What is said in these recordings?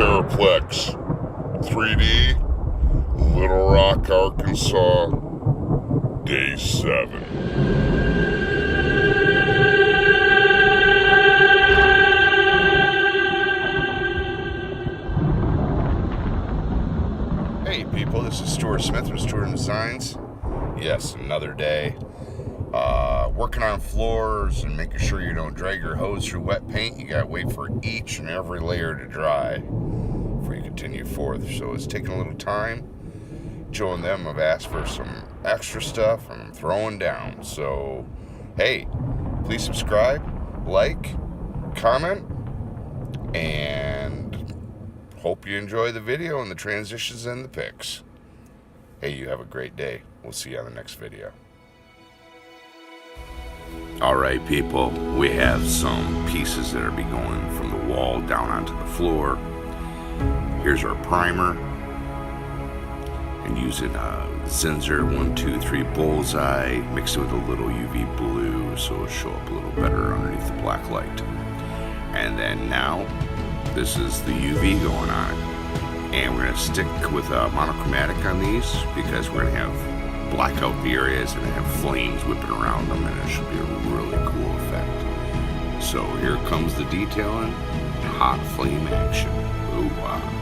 Terrorplex 3D, Little Rock, Arkansas, Day 7. Hey people, this is Stuart Smith from STUARTIZM Designs. Yes, another day. Working on floors and making sure you don't drag your hose through wet paint. You gotta wait for each and every layer to dry before you continue forth. So it's taking a little time. Joe and them have asked for some extra stuff and I'm throwing down. So, hey, please subscribe, like, comment, and hope you enjoy the video and the transitions and the pics. Hey, you have a great day. We'll see you on the next video. Alright people, we have some pieces that are be going from the wall down onto the floor. Here's our primer. And using a Zinsser 123 Bullseye, mixed it with a little UV blue so it'll show up a little better underneath the black light. And then now, this is the UV going on. And we're going to stick with monochromatic on these because we're going to have black out the areas and have flames whipping around them, and it should be a really cool effect. So here comes the detailing, hot flame action. Ooh, wow.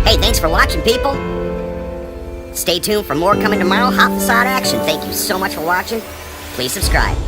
Hey, thanks for watching, people. Stay tuned for more coming tomorrow. Hot facade action. Thank you so much for watching. Please subscribe.